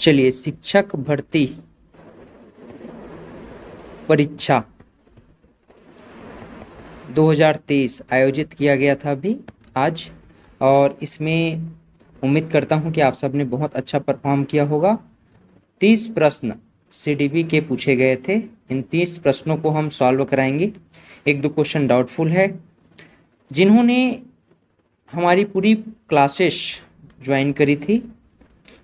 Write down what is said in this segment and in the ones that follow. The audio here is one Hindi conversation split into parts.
चलिए, शिक्षक भर्ती परीक्षा 2023 आयोजित किया गया था अभी आज, और इसमें उम्मीद करता हूं कि आप सब ने बहुत अच्छा परफॉर्म किया होगा। 30 प्रश्न सीडीबी के पूछे गए थे। इन 30 प्रश्नों को हम सॉल्व कराएंगे। एक दो क्वेश्चन डाउटफुल है। जिन्होंने हमारी पूरी क्लासेस ज्वाइन करी थी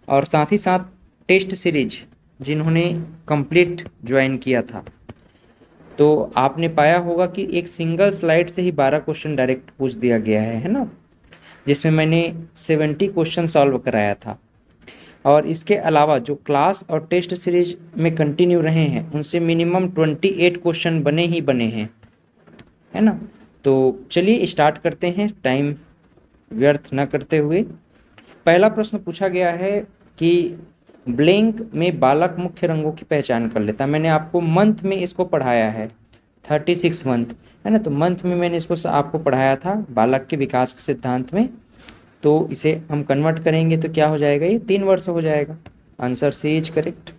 और साथ ही साथ टेस्ट सीरीज जिन्होंने कंप्लीट ज्वाइन किया था, तो आपने पाया होगा कि एक सिंगल स्लाइड से ही 12 क्वेश्चन डायरेक्ट पूछ दिया गया है ना, जिसमें मैंने 70 क्वेश्चन सॉल्व कराया था। और इसके अलावा जो क्लास और टेस्ट सीरीज में कंटिन्यू रहे हैं उनसे मिनिमम 28 क्वेश्चन बने ही बने हैं, है ना। तो चलिए स्टार्ट करते हैं टाइम व्यर्थ न करते हुए। पहला प्रश्न पूछा गया है कि ब्लैंक में बालक मुख्य रंगों की पहचान कर लेता है। मैंने आपको मंथ में इसको पढ़ाया है, 36 मंथ, है ना। तो मंथ में मैंने इसको आपको पढ़ाया था बालक के विकास के सिद्धांत में। तो इसे हम कन्वर्ट करेंगे तो क्या हो जाएगा, ये 3 वर्ष हो जाएगा। Answer c is correct.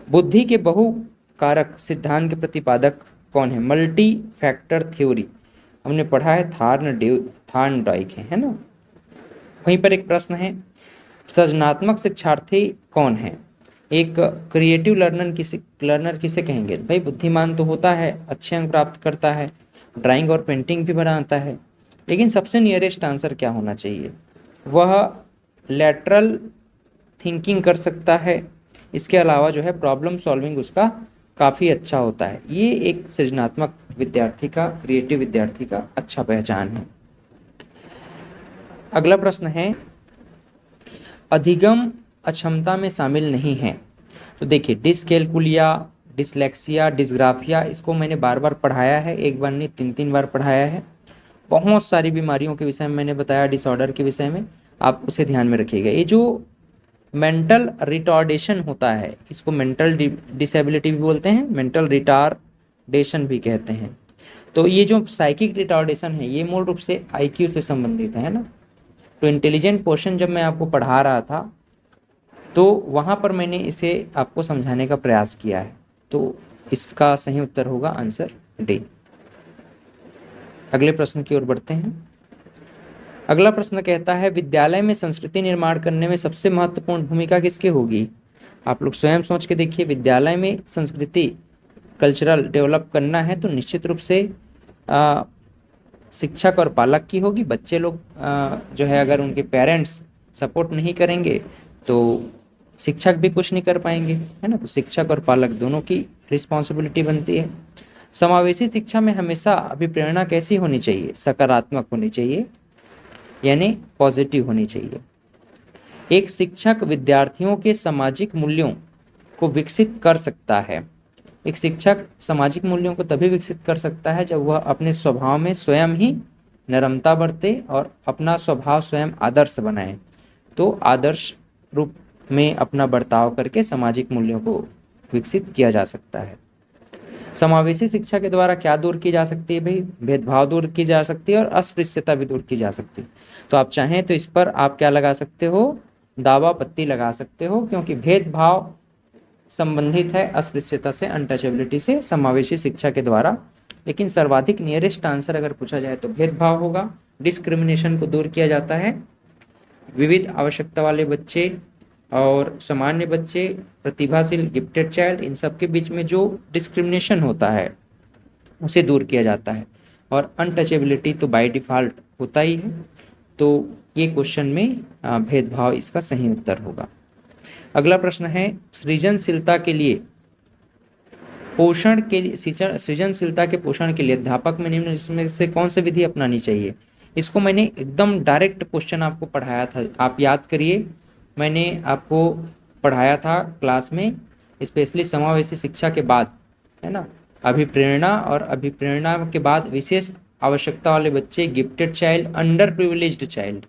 बुद्धि के बहुकारक सिद्धांत के प्रतिपादक कौन है? मल्टी फैक्टर थ्योरी हमने पढ़ा है, थार्नडाइक है ना। वहीं पर एक प्रश्न है, सृजनात्मक शिक्षार्थी कौन है? एक क्रिएटिव लर्नर किसे कहेंगे? भाई बुद्धिमान तो होता है, अच्छे अंक प्राप्त करता है, ड्राइंग और पेंटिंग भी बनाता है, लेकिन सबसे नियरेस्ट आंसर क्या होना चाहिए? वह लैटरल थिंकिंग कर सकता है। इसके अलावा जो है प्रॉब्लम सॉल्विंग उसका काफ़ी अच्छा होता है। ये एक सृजनात्मक विद्यार्थी का, क्रिएटिव विद्यार्थी का अच्छा पहचान है। अगला प्रश्न है, अधिगम अक्षमता में शामिल नहीं है। तो देखिए, डिसकैलकुलिया, डिसलेक्सिया, डिसग्राफिया, इसको मैंने बार बार पढ़ाया है, एक बार नहीं 3 बार पढ़ाया है। बहुत सारी बीमारियों के विषय में मैंने बताया, डिसऑर्डर के विषय में, आप उसे ध्यान में रखिएगा। ये जो मेंटल रिटार्डेशन होता है, इसको मेंटल डिसेबिलिटी भी बोलते हैं, मेंटल रिटार्डेशन भी कहते हैं। तो ये जो साइकिक रिटार्डेशन है ये मूल रूप से आईक्यू से संबंधित है ना। तो इंटेलिजेंट पोर्शन जब मैं आपको पढ़ा रहा था तो वहाँ पर मैंने इसे आपको समझाने का प्रयास किया है। तो इसका सही उत्तर होगा आंसर डी। अगले प्रश्न की ओर बढ़ते हैं। अगला प्रश्न कहता है, विद्यालय में संस्कृति निर्माण करने में सबसे महत्वपूर्ण भूमिका किसकी होगी? आप लोग स्वयं सोच के देखिए, विद्यालय में संस्कृति, कल्चरल डेवलप करना है तो निश्चित रूप से शिक्षक और पालक की होगी। बच्चे लोग जो है, अगर उनके पेरेंट्स सपोर्ट नहीं करेंगे तो शिक्षक भी कुछ नहीं कर पाएंगे, है ना। तो शिक्षक और पालक दोनों की रिस्पॉन्सिबिलिटी बनती है। समावेशी शिक्षा में हमेशा अभिप्रेरणा कैसी होनी चाहिए? सकारात्मक होनी चाहिए, यानी पॉजिटिव होनी चाहिए। एक शिक्षक विद्यार्थियों के सामाजिक मूल्यों को विकसित कर सकता है। एक शिक्षक सामाजिक मूल्यों को तभी विकसित कर सकता है जब वह अपने स्वभाव में स्वयं ही नरमता बरते और अपना स्वभाव स्वयं आदर्श बनाए। तो आदर्श रूप में अपना बर्ताव करके सामाजिक मूल्यों को विकसित किया जा सकता है। समावेशी शिक्षा के द्वारा क्या दूर की जा सकती है? भाई भेदभाव दूर की जा सकती है और अस्पृश्यता भी दूर की जा सकती है। तो आप चाहें तो इस पर आप क्या लगा सकते हो? दावा पत्ती लगा सकते हो, क्योंकि भेदभाव संबंधित है अस्पृश्यता से, अनटचेबिलिटी से, समावेशी शिक्षा के द्वारा। लेकिन सर्वाधिक नियरेस्ट आंसर अगर पूछा जाए तो भेदभाव होगा। डिस्क्रिमिनेशन को दूर किया जाता है। विविध आवश्यकता वाले बच्चे और सामान्य बच्चे, प्रतिभाशील गिफ्टेड चाइल्ड, इन सब के बीच में जो डिस्क्रिमिनेशन होता है उसे दूर किया जाता है। और अनटचेबिलिटी तो बाय डिफॉल्ट होता ही है। तो ये क्वेश्चन में भेदभाव इसका सही उत्तर होगा। अगला प्रश्न है, सृजनशीलता के लिए पोषण के लिए, सृजनशीलता के पोषण के लिए अध्यापक में निम्न में से कौन सी विधि अपनानी चाहिए? इसको मैंने एकदम डायरेक्ट क्वेश्चन आपको पढ़ाया था, आप याद करिए। मैंने आपको पढ़ाया था क्लास में, स्पेशली समावेशी शिक्षा के बाद, है ना, अभिप्रेरणा, और अभिप्रेरणा के बाद विशेष आवश्यकता वाले बच्चे, gifted child, under privileged child,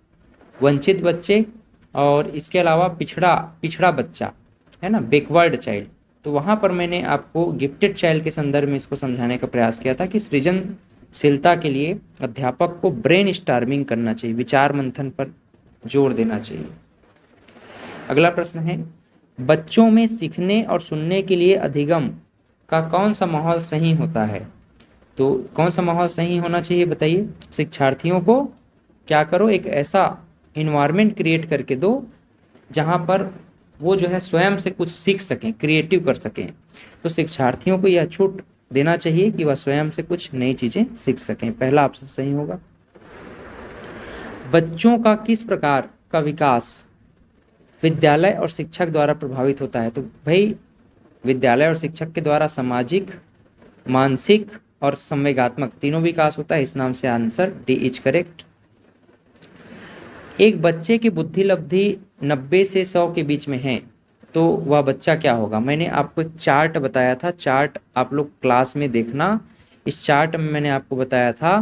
वंचित बच्चे, और इसके अलावा पिछड़ा बच्चा, है ना, बैकवर्ड चाइल्ड। तो वहाँ पर मैंने आपको गिफ्टेड चाइल्ड के संदर्भ में इसको समझाने का प्रयास किया था कि सृजनशीलता के लिए अध्यापक को ब्रेन स्टॉर्मिंग करना चाहिए, विचार मंथन पर जोर देना चाहिए। अगला प्रश्न है, बच्चों में सीखने और सुनने के लिए अधिगम का कौन सा माहौल सही होता है? तो कौन सा माहौल सही होना चाहिए बताइए? शिक्षार्थियों को क्या करो, एक ऐसा इन्वायरमेंट क्रिएट करके दो जहां पर वो जो है स्वयं से कुछ सीख सकें, क्रिएटिव कर सकें। तो शिक्षार्थियों को यह छूट देना चाहिए कि वह स्वयं से कुछ नई चीजें सीख सकें। पहला ऑप्शन सही होगा। बच्चों का किस प्रकार का विकास विद्यालय और शिक्षक द्वारा प्रभावित होता है? तो भाई विद्यालय और शिक्षक के द्वारा सामाजिक, मानसिक और संवेगात्मक तीनों विकास होता है। इस नाम से आंसर डी इज करेक्ट। एक बच्चे की बुद्धि लब्धि 90 से 100 के बीच में है तो वह बच्चा क्या होगा? मैंने आपको एक चार्ट बताया था, चार्ट आप लोग क्लास में देखना। इस चार्ट में मैंने आपको बताया था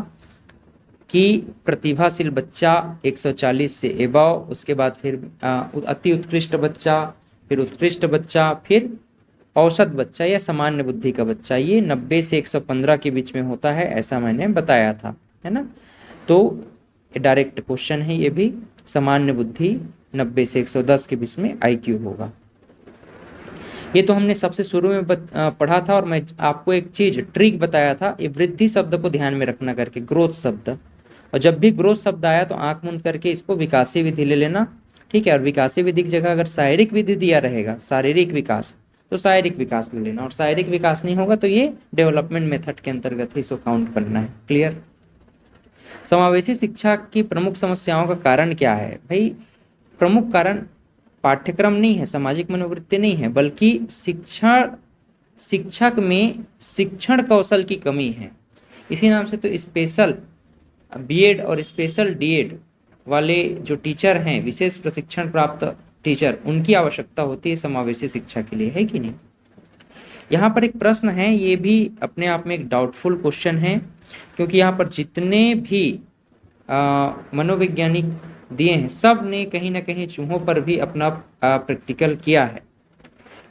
कि प्रतिभाशील बच्चा 140 से एबव, उसके बाद फिर अति उत्कृष्ट बच्चा, फिर उत्कृष्ट बच्चा, फिर औसत बच्चा या सामान्य बुद्धि का बच्चा। ये 90 से 115 के बीच में होता है, ऐसा मैंने बताया था, है ना। तो डायरेक्ट क्वेश्चन है ये भी। सामान्य बुद्धि 90 से 110 के बीच में आईक्यू होगा। ये तो हमने सबसे शुरू में पढ़ा था। और मैं आपको एक चीज ट्रिक बताया था, ये वृद्धि शब्द को ध्यान में रखना करके, ग्रोथ शब्द। और जब भी ग्रोथ शब्द आया तो आंख मूंद करके इसको विकासी विधि ले लेना, ठीक है। और विकासी विधि की जगह अगर शारीरिक विधि दिया रहेगा, शारीरिक विकास, तो शारीरिक विकास ले लेना। और शारीरिक विकास नहीं होगा तो ये डेवलपमेंट मेथड के अंतर्गत ही इसको काउंट करना है। क्लियर? समावेशी शिक्षा की प्रमुख समस्याओं का कारण क्या है? भाई प्रमुख कारण पाठ्यक्रम नहीं है, सामाजिक मनोवृत्ति नहीं है, बल्कि शिक्षक में शिक्षण कौशल की कमी है। इसी नाम से तो स्पेशल बीएड और स्पेशल डीएड वाले जो टीचर हैं, विशेष प्रशिक्षण प्राप्त टीचर, उनकी आवश्यकता होती है समावेशी शिक्षा के लिए, है कि नहीं। यहाँ पर एक प्रश्न है, ये भी अपने आप में एक डाउटफुल क्वेश्चन है, क्योंकि यहाँ पर जितने भी मनोवैज्ञानिक दिए हैं सब ने कहीं ना कहीं चूहों पर भी अपना प्रैक्टिकल किया है।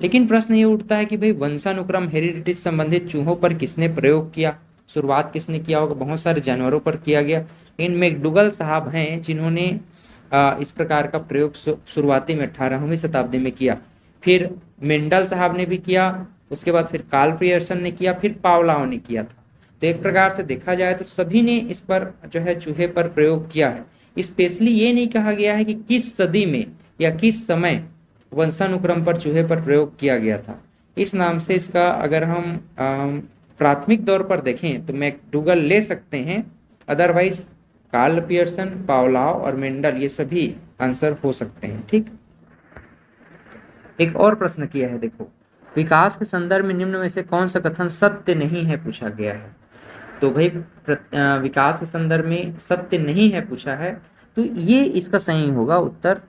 लेकिन प्रश्न ये उठता है कि भाई वंशानुक्रम हेरिडिटी संबंधित चूहों पर किसने प्रयोग किया? शुरुआत किसने किया होगा? बहुत सारे जानवरों पर किया गया, लेकिन मैकडूगल साहब हैं जिन्होंने इस प्रकार का प्रयोग शुरुआती में 18वीं शताब्दी में किया। फिर मेंडल साहब ने भी किया, उसके बाद फिर कार्ल पियर्सन ने किया, फिर पावलाव ने किया था। तो एक प्रकार से देखा जाए तो सभी ने इस पर जो है चूहे पर प्रयोग किया है। स्पेशली ये नहीं कहा गया है कि किस सदी में या किस समय वंशानुक्रम पर चूहे पर प्रयोग किया गया था। इस नाम से इसका अगर हम प्राथमिक तौर पर देखें तो मैकडूगल ले सकते हैं, अदरवाइज कार्ल पियर्सन, पावलाव और मेंडल ये सभी आंसर हो सकते हैं। ठीक, एक और प्रश्न किया है, देखो, विकास के संदर्भ में निम्न में से कौन सा कथन सत्य नहीं है पूछा गया है। तो भाई विकास के संदर्भ में सत्य नहीं है पूछा है, तो ये इसका सही होगा उत्तर।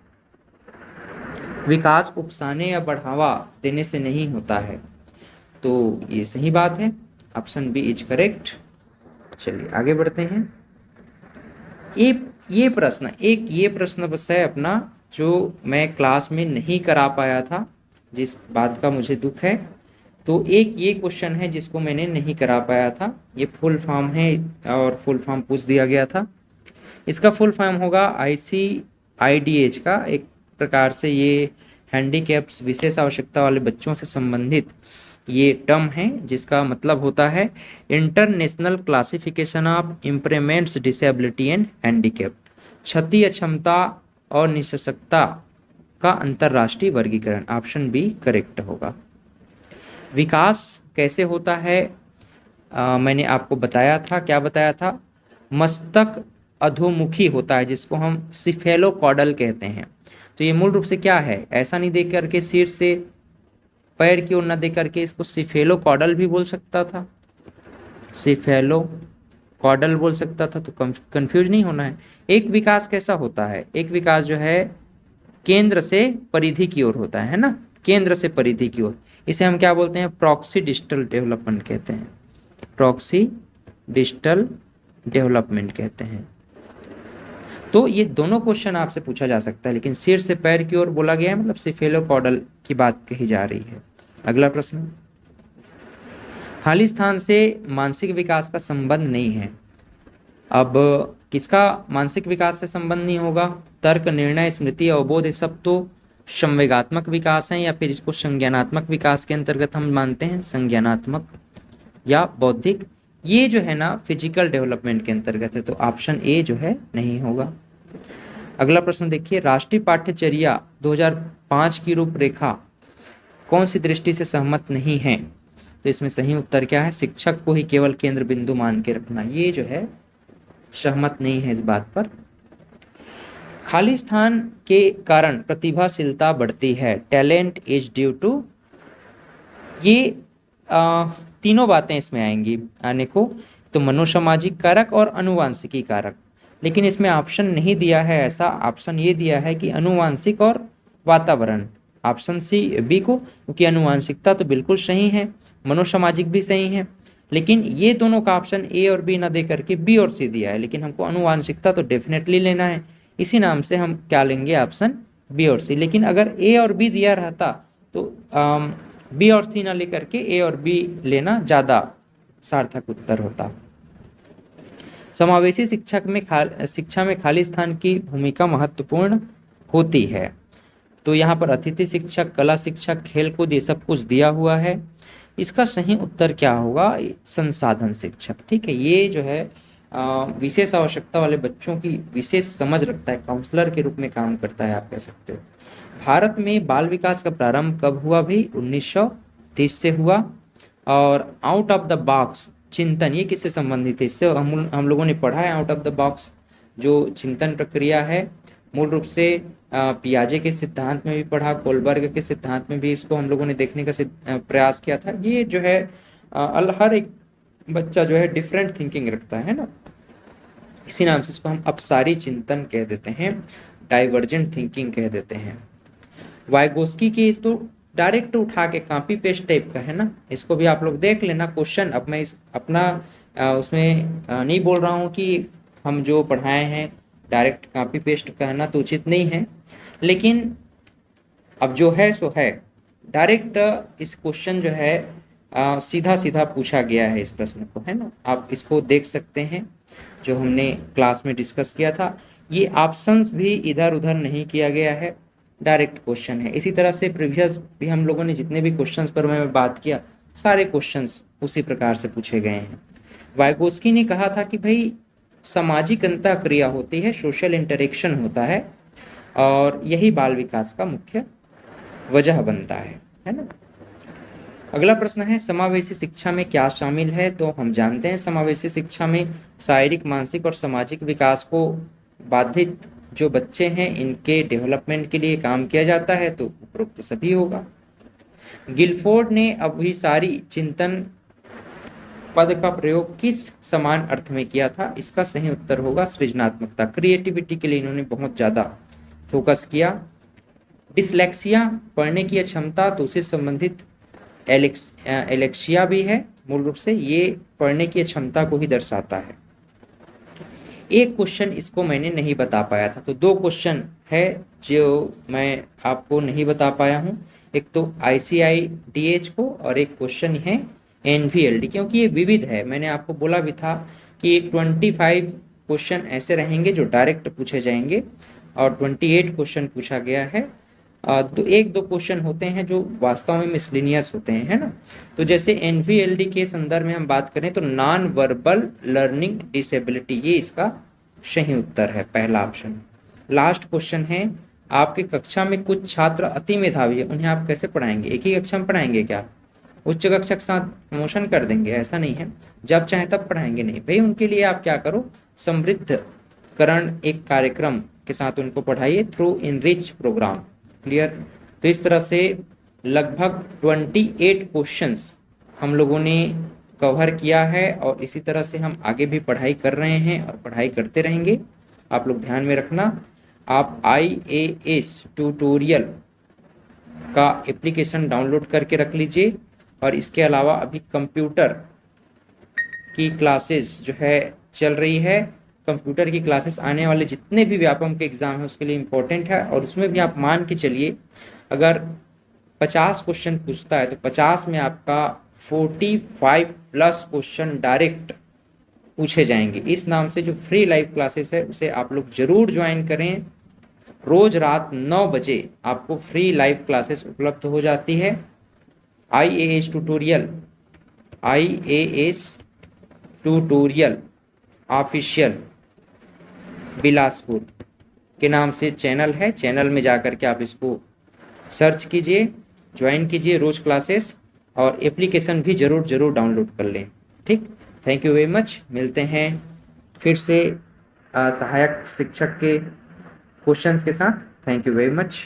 विकास उकसाने या बढ़ावा देने से नहीं होता है, तो ये सही बात है, ऑप्शन बी इज करेक्ट। चलिए आगे बढ़ते हैं। ये प्रश्न बस है अपना, जो मैं क्लास में नहीं करा पाया था, जिस बात का मुझे दुख है। तो एक ये क्वेश्चन है जिसको मैंने नहीं करा पाया था। ये फुल फॉर्म है और फुल फॉर्म पूछ दिया गया था। इसका फुल फॉर्म होगा ICIDH का। एक प्रकार से ये हैंडीकैप्स, विशेष आवश्यकता वाले बच्चों से संबंधित ये टर्म है, जिसका मतलब होता है international classification of impairments disability and handicap, क्षति, अक्षमता और निःशक्तता का अंतरराष्ट्रीय वर्गीकरण। ऑप्शन बी करेक्ट होगा। विकास कैसे होता है मैंने आपको बताया था, क्या बताया था? मस्तक अधोमुखी होता है, जिसको हम सिफेलोकॉडल कहते हैं। तो ये मूल रूप से क्या है? ऐसा नहीं देख करके सिर से पैर की ओर न देख करके इसको सिफेलोकॉडल भी बोल सकता था, सिफेलोकॉडल बोल सकता था, तो कंफ्यूज नहीं होना है। एक विकास कैसा होता है? एक विकास जो है केंद्र से परिधि की ओर होता है ना, केंद्र से परिधि की ओर। इसे हम क्या बोलते हैं? प्रॉक्सी डिस्टल डेवलपमेंट कहते हैं, प्रॉक्सी डिस्टल डेवलपमेंट कहते हैं। तो ये दोनों क्वेश्चन आपसे पूछा जा सकता है, लेकिन सिर से पैर की ओर बोला गया है, मतलब सिफेलोकॉडल की बात कही जा रही है। अगला प्रश्न, खाली स्थान से मानसिक विकास का संबंध नहीं है। अब किसका मानसिक विकास से संबंध नहीं होगा? तर्क, निर्णय, स्मृति, अवबोध, ये सब तो संवेगात्मक विकास है या फिर इसको संज्ञानात्मक विकास के अंतर्गत हम मानते हैं, संज्ञानात्मक या बौद्धिक, ये जो है ना फिजिकल डेवलपमेंट के अंतर्गत है, तो ऑप्शन ए जो है नहीं होगा। अगला प्रश्न देखिए, राष्ट्रीय पाठ्यचर्या 2005 की रूपरेखा कौन सी दृष्टि से सहमत नहीं है? तो इसमें सही उत्तर क्या है? शिक्षक को ही केवल केंद्र बिंदु मान के रखना, ये जो है सहमत नहीं है इस बात पर। खाली स्थान के कारण प्रतिभाशीलता बढ़ती है, टैलेंट इज ड्यू टू, ये तीनों बातें इसमें आएंगी आने को, तो मनोसामाजिक कारक और अनुवांशिकी कारक, लेकिन इसमें ऑप्शन नहीं दिया है ऐसा, ऑप्शन ये दिया है कि अनुवांशिक और वातावरण, ऑप्शन सी बी को, क्योंकि अनुवांशिकता तो बिल्कुल सही है, मनोसामाजिक भी सही है, लेकिन ये दोनों का ऑप्शन ए और बी ना दे करके बी और सी दिया है, लेकिन हमको अनुवांशिकता तो डेफिनेटली लेना है, इसी नाम से हम क्या लेंगे? ऑप्शन बी और सी। लेकिन अगर ए और बी दिया रहता तो बी और सी ना लेकर के ए और बी लेना ज़्यादा सार्थक उत्तर होता। समावेशी शिक्षा में खाली स्थान की भूमिका महत्वपूर्ण होती है, तो यहाँ पर अतिथि शिक्षक, कला शिक्षक, खेलकूद, ये सब कुछ दिया हुआ है। इसका सही उत्तर क्या होगा? संसाधन शिक्षक। ठीक है, ये जो है विशेष आवश्यकता वाले बच्चों की विशेष समझ रखता है, काउंसलर के रूप में काम करता है, आप कह सकते हो। भारत में बाल विकास का प्रारंभ कब हुआ भी? 1930 से हुआ। और आउट ऑफ द बॉक्स चिंतन, ये किससे संबंधित है? इससे हम लोगों ने पढ़ा है। आउट ऑफ द बॉक्स जो चिंतन प्रक्रिया है, मूल रूप से पियाजे के सिद्धांत में भी पढ़ा, कोलबर्ग के सिद्धांत में भी इसको हम लोगों ने देखने का प्रयास किया था। ये जो है हर एक बच्चा जो है डिफरेंट थिंकिंग रखता है ना, इसी नाम से इसको हम अपसारी चिंतन कह देते हैं, डाइवर्जेंट थिंकिंग कह देते हैं। वाइगोस्की के इसको डायरेक्ट उठा के कॉपी पेस्ट टाइप का है ना, इसको भी आप लोग देख लेना क्वेश्चन। अब मैं इस अपना उसमें नहीं बोल रहा हूँ कि हम जो पढ़ाए हैं डायरेक्ट कॉपी पेस्ट कहना तो उचित नहीं है, लेकिन अब जो है सो है, डायरेक्ट इस क्वेश्चन जो है सीधा सीधा पूछा गया है इस प्रश्न को, है ना। आप इसको देख सकते हैं, जो हमने क्लास में डिस्कस किया था। ये ऑप्शंस भी इधर उधर नहीं किया गया है, डायरेक्ट क्वेश्चन है। इसी तरह से प्रीवियस भी हम लोगों ने जितने भी क्वेश्चंस पर मैं बात किया, सारे क्वेश्चंस उसी प्रकार से पूछे गए हैं। वाइगोस्की ने कहा था कि भाई सामाजिक अंतःक्रिया होती है, सोशल इंटरेक्शन होता है, और यही बाल विकास का मुख्य वजह बनता है ना। अगला प्रश्न है, समावेशी शिक्षा में क्या शामिल है? तो हम जानते हैं समावेशी शिक्षा में शारीरिक, मानसिक और सामाजिक विकास को बाधित जो बच्चे हैं इनके डेवलपमेंट के लिए काम किया जाता है, तो उपरोक्त सभी होगा। गिलफोर्ड ने अभिसारी चिंतन पद का प्रयोग किस समान अर्थ में किया था? इसका सही उत्तर होगा सृजनात्मकता, क्रिएटिविटी के लिए इन्होंने बहुत ज्यादा फोकस किया। डिसलेक्सिया पढ़ने की अक्षमता, तो उससे संबंधित एलेक्सिया भी है, मूल रूप से ये पढ़ने की क्षमता को ही दर्शाता है। एक क्वेश्चन इसको मैंने नहीं बता पाया था, तो दो क्वेश्चन है जो मैं आपको नहीं बता पाया हूँ, एक तो ICIDH को और एक क्वेश्चन है NVLD, क्योंकि ये विविध है। मैंने आपको बोला भी था कि 25 क्वेश्चन ऐसे रहेंगे जो डायरेक्ट पूछे जाएंगे और 28 क्वेश्चन पूछा गया है। तो एक दो क्वेश्चन होते हैं जो वास्तव में मिसलिनियस होते हैं, है ना। तो जैसे NVLD के संदर्भ में हम बात करें तो नॉन वर्बल लर्निंग डिसेबिलिटी, ये इसका सही उत्तर है, पहला ऑप्शन। लास्ट क्वेश्चन है, आपके कक्षा में कुछ छात्र अति मेधावी है, उन्हें आप कैसे पढ़ाएंगे? एक ही कक्षा में पढ़ाएंगे क्या? उच्च कक्षा के साथ प्रमोशन कर देंगे? ऐसा नहीं है, जब चाहे तब पढ़ाएंगे नहीं भाई। उनके लिए आप क्या करो, समृद्धकरण एक कार्यक्रम के साथ उनको पढ़ाइए थ्रू इनरिच प्रोग्राम। क्लियर? तो इस तरह से लगभग 28 क्वेश्चंस हम लोगों ने कवर किया है, और इसी तरह से हम आगे भी पढ़ाई कर रहे हैं और पढ़ाई करते रहेंगे। आप लोग ध्यान में रखना, आप IAS ट्यूटोरियल का एप्लीकेशन डाउनलोड करके रख लीजिए, और इसके अलावा अभी कंप्यूटर की क्लासेस जो है चल रही है। कंप्यूटर की क्लासेस आने वाले जितने भी व्यापम के एग्जाम है उसके लिए इम्पोर्टेंट है, और उसमें भी आप मान के चलिए अगर 50 क्वेश्चन पूछता है तो 50 में आपका 45 प्लस क्वेश्चन डायरेक्ट पूछे जाएंगे। इस नाम से जो फ्री लाइव क्लासेस है उसे आप लोग जरूर ज्वाइन करें, रोज रात 9 बजे आपको फ्री लाइव क्लासेस उपलब्ध हो जाती है। IAS tutorial, IAS tutorial official Bilaspur के नाम से चैनल है। चैनल में जाकर के आप इसको सर्च कीजिए, ज्वाइन कीजिए रोज क्लासेस, और एप्लीकेशन भी ज़रूर ज़रूर डाउनलोड कर लें। ठीक, थैंक यू वेरी मच। मिलते हैं फिर से सहायक शिक्षक के क्वेश्चंस के साथ। Thank you very much.